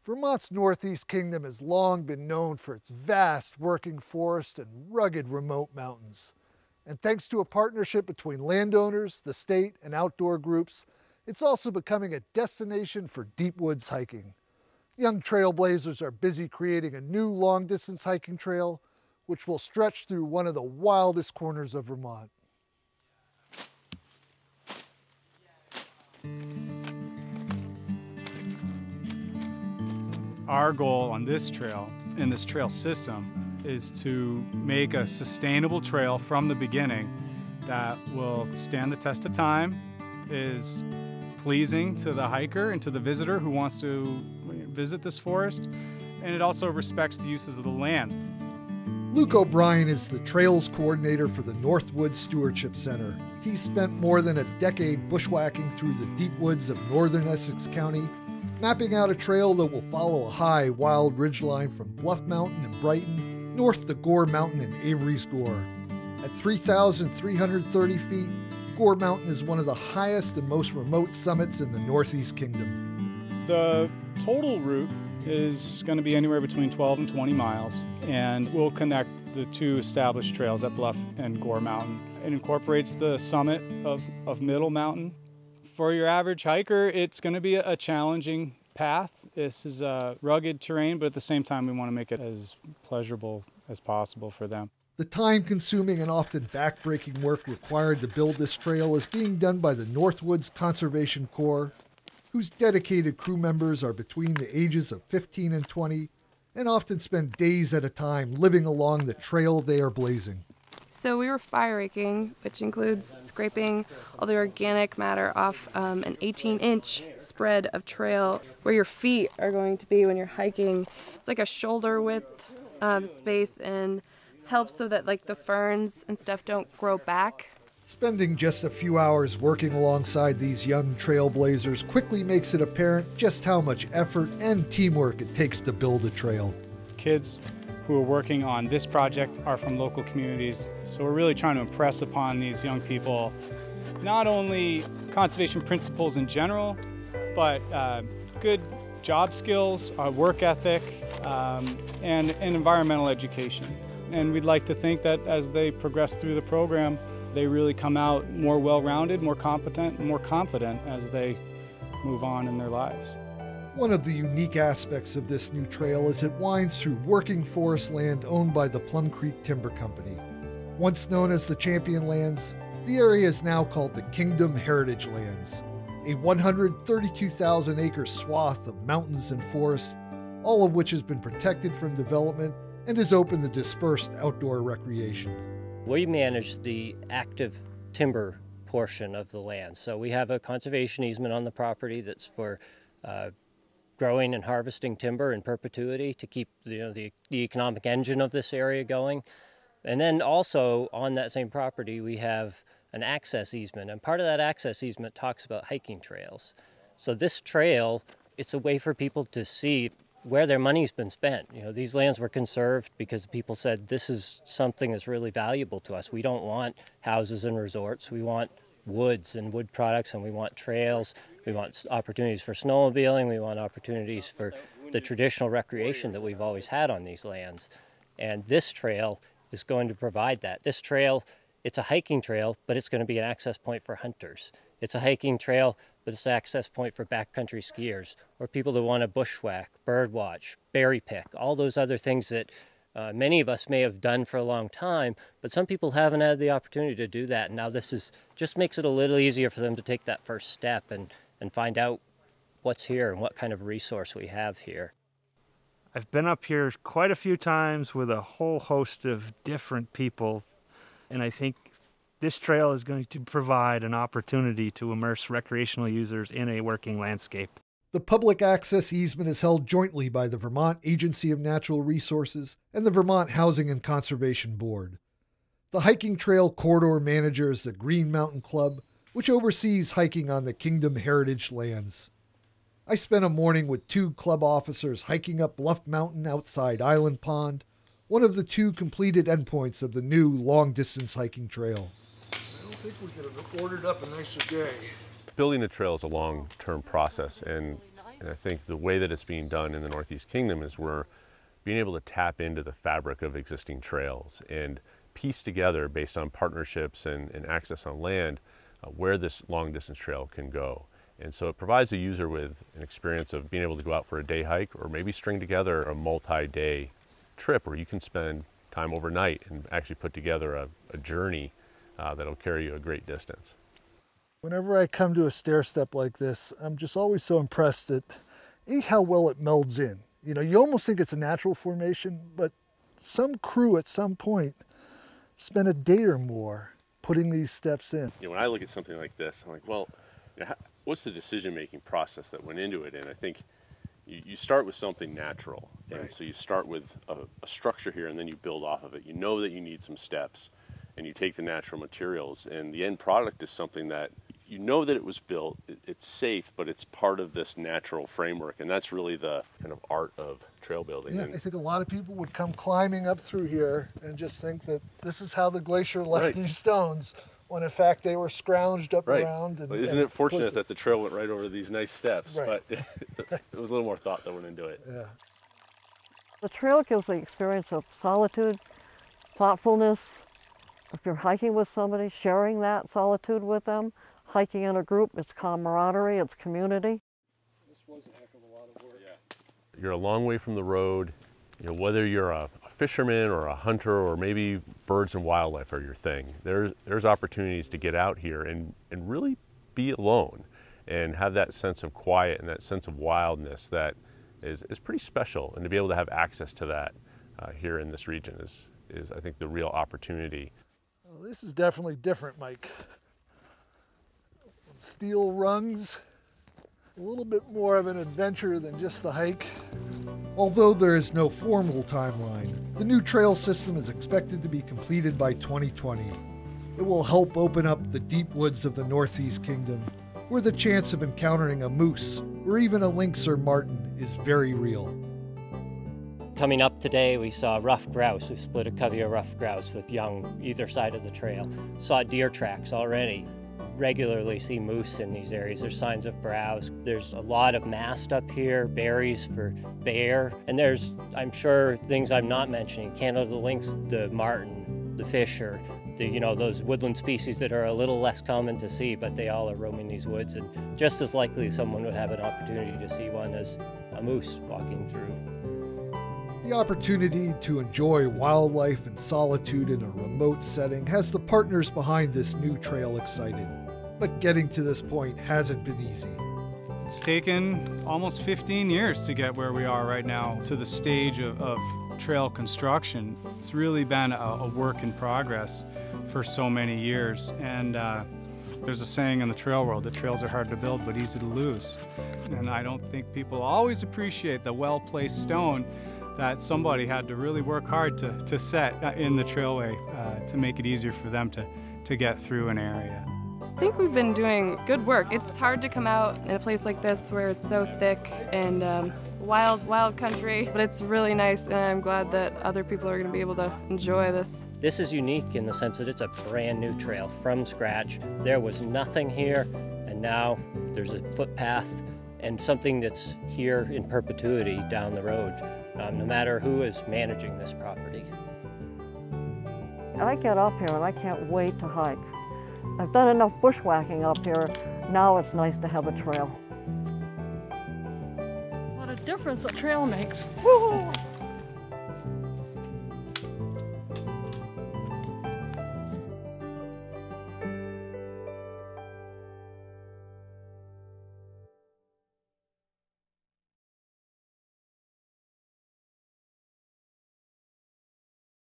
Vermont's Northeast Kingdom has long been known for its vast working forest and rugged remote mountains. And thanks to a partnership between landowners, the state, and outdoor groups, it's also becoming a destination for deep woods hiking. Young trailblazers are busy creating a new long-distance hiking trail, which will stretch through one of the wildest corners of Vermont. Our goal on this trail, and this trail system, is to make a sustainable trail from the beginning that will stand the test of time, is pleasing to the hiker and to the visitor who wants to visit this forest, and it also respects the uses of the land. Luke O'Brien is the trails coordinator for the Northwoods Stewardship Center. He's spent more than a decade bushwhacking through the deep woods of northern Essex County, mapping out a trail that will follow a high, wild ridgeline from Bluff Mountain in Brighton north to Gore Mountain in Avery's Gore. At 3,330 feet, Gore Mountain is one of the highest and most remote summits in the Northeast Kingdom. The total route is going to be anywhere between 12 and 20 miles, and we'll connect the two established trails at Bluff and Gore Mountain. It incorporates the summit of Middle Mountain. For your average hiker, it's going to be a challenging path. This is a rugged terrain, but at the same time, we want to make it as pleasurable as possible for them. The time-consuming and often back-breaking work required to build this trail is being done by the Northwoods Conservation Corps, whose dedicated crew members are between the ages of 15 and 20 and often spend days at a time living along the trail they are blazing. So we were fire raking, which includes scraping all the organic matter off an 18-inch spread of trail where your feet are going to be when you're hiking. It's like a shoulder width space, and this helps so that like the ferns and stuff don't grow back. Spending just a few hours working alongside these young trailblazers quickly makes it apparent just how much effort and teamwork it takes to build a trail. Kids who are working on this project are from local communities, so we're really trying to impress upon these young people not only conservation principles in general, but good job skills, work ethic, and environmental education. And we'd like to think that as they progress through the program, they really come out more well-rounded, more competent, and more confident as they move on in their lives. One of the unique aspects of this new trail is it winds through working forest land owned by the Plum Creek Timber Company. Once known as the Champion Lands, the area is now called the Kingdom Heritage Lands, a 132,000-acre swath of mountains and forests, all of which has been protected from development and is open to dispersed outdoor recreation. We manage the active timber portion of the land. So we have a conservation easement on the property that's for growing and harvesting timber in perpetuity to keep the economic engine of this area going. And then also on that same property we have an access easement, and part of that access easement talks about hiking trails. So this trail, it's a way for people to see where their money's been spent. These lands were conserved because people said this is something that's really valuable to us. We don't want houses and resorts. We want woods and wood products, and we want trails. We want opportunities for snowmobiling. We want opportunities for the traditional recreation that we've always had on these lands. And this trail is going to provide that. This trail, it's a hiking trail, but it's going to be an access point for hunters. It's a hiking trail, but it's an access point for backcountry skiers or people that want to bushwhack, bird watch, berry pick, all those other things that many of us may have done for a long time, but some people haven't had the opportunity to do that. And now this just makes it a little easier for them to take that first step and find out what's here and what kind of resource we have here. I've been up here quite a few times with a whole host of different people, and I think this trail is going to provide an opportunity to immerse recreational users in a working landscape. The public access easement is held jointly by the Vermont Agency of Natural Resources and the Vermont Housing and Conservation Board. The hiking trail corridor manager is the Green Mountain Club, which oversees hiking on the Kingdom Heritage Lands. I spent a morning with two club officers hiking up Bluff Mountain outside Island Pond, one of the two completed endpoints of the new long-distance hiking trail. I don't think we could have ordered up a nicer day. Building a trail is a long-term process, and And I think the way that it's being done in the Northeast Kingdom is we're being able to tap into the fabric of existing trails and piece together, based on partnerships and access on land, where this long distance trail can go. And so it provides a user with an experience of being able to go out for a day hike, or maybe string together a multi-day trip where you can spend time overnight and actually put together a journey that'll carry you a great distance. Whenever I come to a stair step like this, I'm just always so impressed at how well it melds in. You know, you almost think it's a natural formation, but some crew at some point spent a day or more putting these steps in. You know, when I look at something like this, I'm like, well, you know, what's the decision-making process that went into it? And I think you start with something natural. And right. So you start with a structure here, and then you build off of it. You know that you need some steps, and you take the natural materials, and the end product is something that you know that it was built, it's safe, but it's part of this natural framework, and that's really the kind of art of trail building. Yeah, I think a lot of people would come climbing up through here and just think that this is how the glacier left right. these stones, when in fact they were scrounged up right. around. And, isn't it fortunate that the trail went right over these nice steps, right. but it was a little more thought that went into it. Yeah. The trail gives the experience of solitude, thoughtfulness. If you're hiking with somebody, sharing that solitude with them. Hiking in a group, it's camaraderie, it's community. This was a heck of a lot of work. Yeah. You're a long way from the road. You know, whether you're a fisherman or a hunter, or maybe birds and wildlife are your thing, there's opportunities to get out here and really be alone and have that sense of quiet and that sense of wildness that is pretty special. And to be able to have access to that here in this region is I think, the real opportunity. Well, this is definitely different, Mike. Steel rungs, a little bit more of an adventure than just the hike. Although there is no formal timeline, the new trail system is expected to be completed by 2020. It will help open up the deep woods of the Northeast Kingdom, where the chance of encountering a moose or even a lynx or marten is very real. Coming up today, we saw ruffed grouse. We split a covey of ruffed grouse with young either side of the trail. Saw deer tracks already. Regularly see moose in these areas. There's signs of browse. There's a lot of mast up here, berries for bear, and there's, I'm sure, things I'm not mentioning. Canada lynx, the marten, the fisher, those woodland species that are a little less common to see, but they all are roaming these woods, and just as likely someone would have an opportunity to see one as a moose walking through. The opportunity to enjoy wildlife and solitude in a remote setting has the partners behind this new trail excited. But getting to this point hasn't been easy. It's taken almost 15 years to get where we are right now, to the stage of trail construction. It's really been a work in progress for so many years. And there's a saying in the trail world that trails are hard to build but easy to lose. And I don't think people always appreciate the well-placed stone that somebody had to really work hard to set in the trailway to make it easier for them to get through an area. I think we've been doing good work. It's hard to come out in a place like this where it's so thick and wild country, but it's really nice, and I'm glad that other people are going to be able to enjoy this. This is unique in the sense that it's a brand new trail from scratch. There was nothing here, and now there's a footpath and something that's here in perpetuity down the road, no matter who is managing this property. I get up here and I can't wait to hike. I've done enough bushwhacking up here. Now it's nice to have a trail. What a difference a trail makes. Woo!